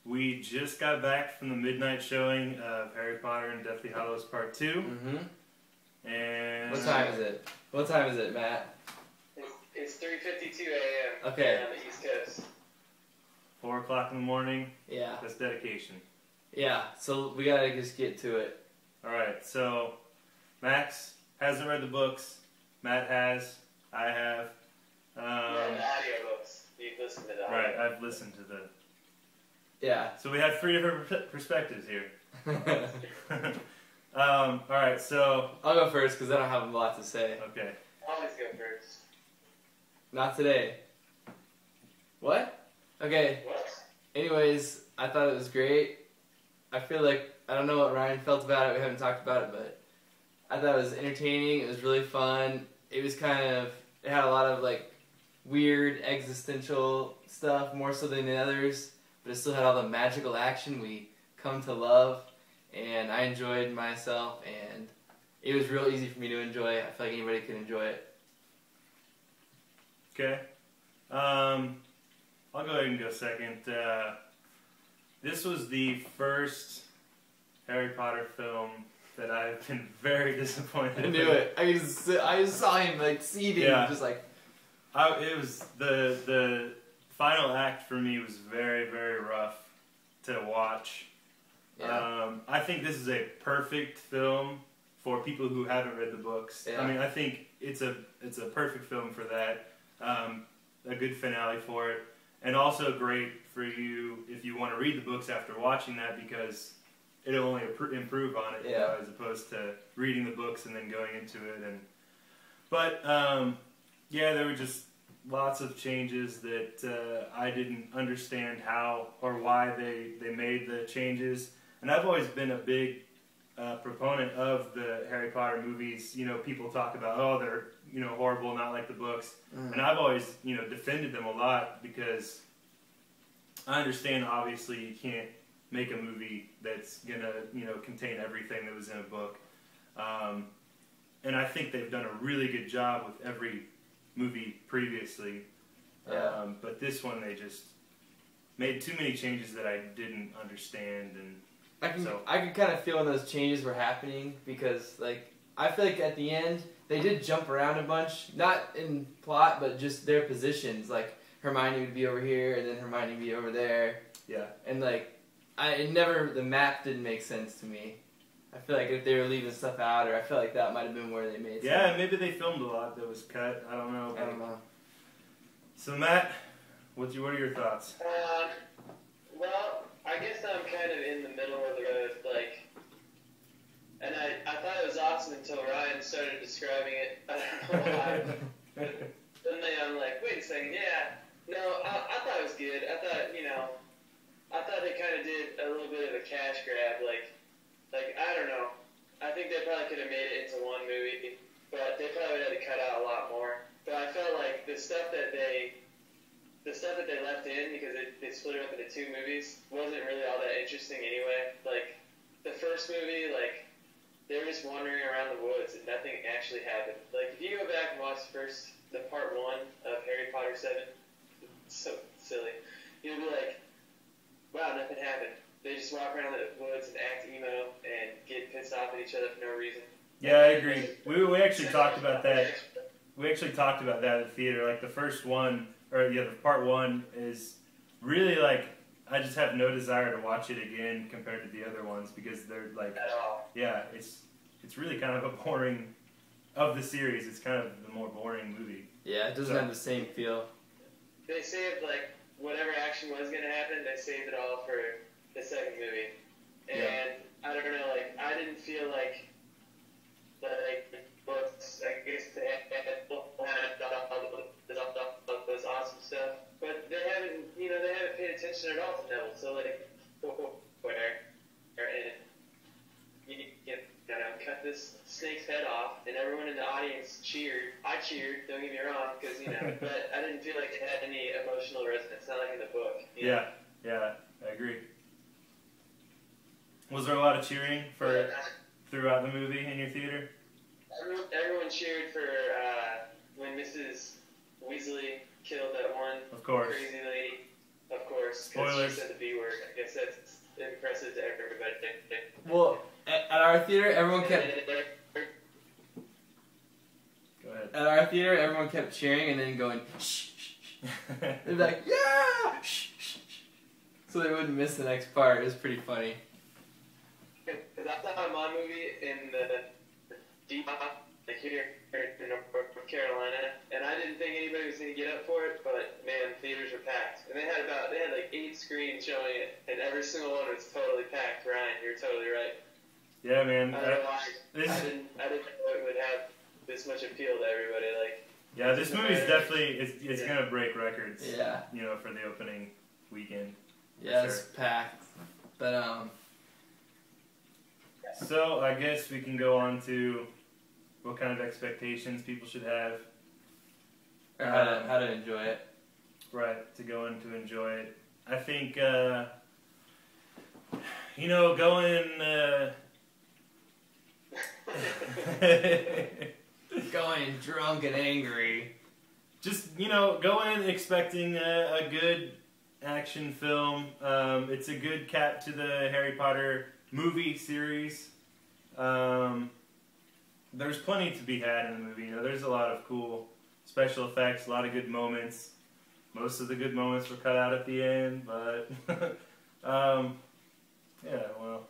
We just got back from the midnight showing of Harry Potter and Deathly Hallows Part 2. Mm-hmm. And... What time is it? What time is it, Matt? It's 3:52 a.m. Okay. here on the East Coast. 4 o'clock in the morning. Yeah. That's dedication. Yeah, so we gotta just get to it. Alright, so Max hasn't read the books. Matt has. I have. The audiobooks. You've listened to the audio. Right, I've listened to the... Yeah. So we have 3 different perspectives here. Alright, so... I'll go first because I don't have a lot to say. Okay. Always go first. Not today. What? Okay. What? Anyways, I thought it was great. I feel like, I don't know what Ryan felt about it, we haven't talked about it, but I thought it was entertaining, it was really fun. It was kind of, it had a lot of like weird existential stuff, more so than the others, but it still had all the magical action we come to love, and I enjoyed myself, and it was real easy for me to enjoy. I feel like anybody could enjoy it. Okay. I'll go ahead and go second. This was the first Harry Potter film that I've been very disappointed I knew it. I just saw him like seething, Yeah. just like... It was the final act for me was very, very rough to watch. Yeah. I think this is a perfect film for people who haven't read the books. Yeah. I mean, I think it's a perfect film for that. A good finale for it, and also great for you if you want to read the books after watching that, because it'll only improve on it, you know, as opposed to reading the books and then going into it. But yeah, there were just lots of changes that I didn't understand how or why they made the changes. And I've always been a big proponent of the Harry Potter movies. You know, people talk about, oh, they're, you know, horrible, not like the books. And I've always, you know, defended them a lot, because I understand, obviously, you can't make a movie that's gonna, you know, contain everything that was in a book. And I think they've done a really good job with every movie previously. Yeah. But this one, they just made too many changes that I didn't understand, and I could kind of feel when those changes were happening, because like I feel like at the end they did jump around a bunch, not in plot but just their positions. Like Hermione would be over here and then Hermione would be over there. Yeah. And like the map didn't make sense to me. I feel like if they were leaving stuff out, or I feel like that might have been where they made sense. Yeah, maybe they filmed a lot that was cut. I don't know. I don't know. So Matt, what are your thoughts? Well, I guess I'm kind of in the middle of the road, like, and I thought it was awesome until Ryan started describing it. I don't know why. Suddenly I'm like, wait a second, yeah. No, I thought it was good. I thought, you know, they kind of did a little bit of a cash grab, like, I don't know. I think they probably could have made it into one movie, but they probably would have had to cut out a lot more. But I felt like the stuff that they left in, because they split it up into 2 movies, wasn't really all that interesting anyway. Like, the first movie, like, they were just wandering around the woods and nothing actually happened. Like, if you go back and watch the part 1 of Harry Potter 7, it's so silly, you'll be like, wow, nothing happened. They just walk around the woods and act emo and get pissed off at each other for no reason. Yeah, I agree. We actually talked about that. We actually talked about that at the theater. Like, the first one, or yeah, the part 1 is really like, I just have no desire to watch it again compared to the other ones, because they're like, yeah, it's really kind of a boring, of the series, it's kind of the more boring movie. Yeah, it doesn't have the same feel. They saved, like, whatever action was going to happen, they saved it all for the second movie. And I don't know, like, I didn't feel like books, I guess they had those awesome stuff, but they haven't paid attention at all to Neville, so like, cut this snake's head off, and everyone in the audience cheered. I cheered, don't get me wrong, because, you know, but I didn't feel like it had any emotional resonance, not like in the book. Yeah, I agree. Was there a lot of cheering throughout the movie in your theater? Everyone cheered for when Mrs. Weasley killed that one Of course. crazy lady. of course, because Spoilers. she said the B word. I guess that's impressive to everybody. Well, at our theater, everyone kept Go ahead. at our theater, everyone kept cheering and then going shh, shh, shh. They'd be like, yeah, shh, shh, shh. So they wouldn't miss the next part. It was pretty funny. Because I saw my movie in the deep like here in North Carolina, and I didn't think anybody was going to get up for it, but man, theaters were packed. And they had like 8 screens showing it, and every single one was totally packed. Ryan, you're totally right. Yeah, man. I don't know why. I didn't know it would have this much appeal to everybody. Like, Yeah, this movie's definitely it's gonna break records. Yeah. You know, for the opening weekend. Yeah, it's packed. But So I guess we can go on to what kind of expectations people should have. or how to enjoy it. Right, to go in to enjoy it. I think you know, going Going drunk and angry. just, you know, go in expecting a good action film. It's a good cap to the Harry Potter movie series. There's plenty to be had in the movie. You know, there's a lot of cool special effects, a lot of good moments. Most of the good moments were cut out at the end, but yeah, well,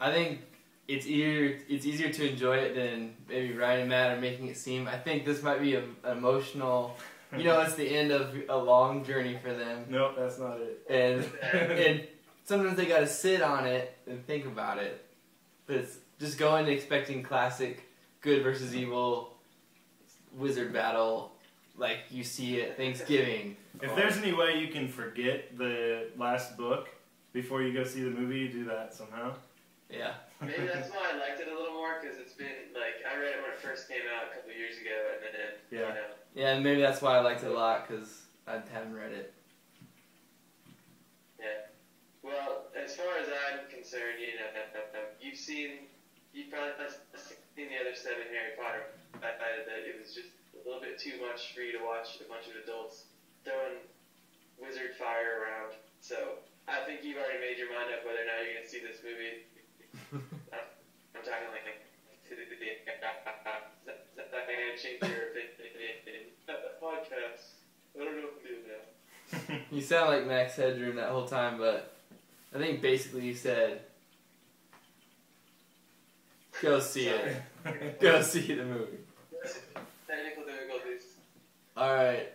I think it's easier to enjoy it than maybe Ryan and Matt are making it seem. I think this might be an emotional. You know, it's the end of a long journey for them, nope, that's not it. and sometimes they got to sit on it and think about it. But it's just going expecting classic good versus evil wizard battle like you see at Thanksgiving. If there's any way you can forget the last book before you go see the movie, you do that somehow. Yeah. maybe that's why I liked it a little more, because it's been, like, I read it when it first came out a couple of years ago, and then, you know. Yeah, and maybe that's why I liked it a lot, because I haven't read it. Yeah. Well, as far as I'm concerned, you know, you've probably seen the other 7 Harry Potter. I decided that it was just a little bit too much for you to watch a bunch of adults throwing wizard fire around. So I think you've already made your mind up whether or not you're going to see this movie. I'm talking like to the that going to change your opinion. Podcast. I don't know if I'm doing that. You sound like Max Headroom that whole time, but I think basically you said, go see it. Go see the movie. Technical difficulties. Alright.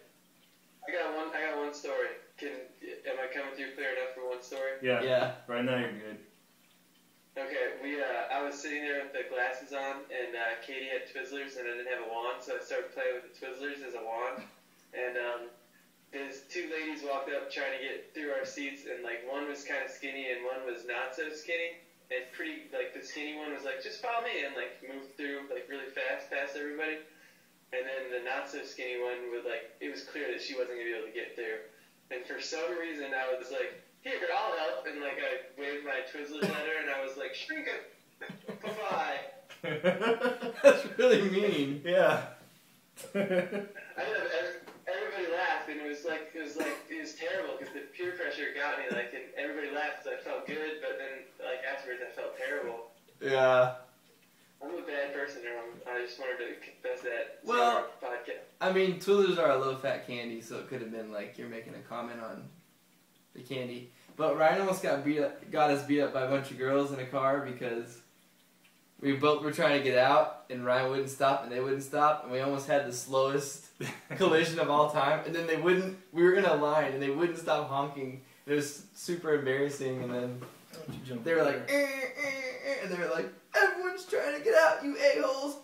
I got one story. Am I coming through clear enough for one story? Yeah. Yeah. Right now you're good. Okay, I was sitting there with the glasses on, and Katie had Twizzlers, and I didn't have a wand, so I started playing with the Twizzlers as a wand. And these 2 ladies walked up trying to get through our seats, and like one was kind of skinny and one was not so skinny. And the skinny one was like, just follow me, and like moved through like really fast past everybody. And then the not so skinny one would it was clear that she wasn't gonna be able to get through. And for some reason I was like, here, I'll help, and like I waved my Twizzlers at her, and I was like, shrink it, bye-bye. That's really mean. Yeah. I know everybody laughed, and it was terrible because the peer pressure got me, and everybody laughed, so I felt good, but then afterwards I felt terrible. Yeah. I'm a bad person, I just wanted to confess that. Well, podcast. I mean, Twizzlers are a low-fat candy, so it could have been like you're making a comment on the candy. But Ryan almost got us beat up by a bunch of girls in a car because we both were trying to get out, and Ryan wouldn't stop, and they wouldn't stop, and we almost had the slowest collision of all time. And then we were in a line, and they wouldn't stop honking. It was super embarrassing, and then they were like, and they were like, everyone's trying to get out, you a-holes.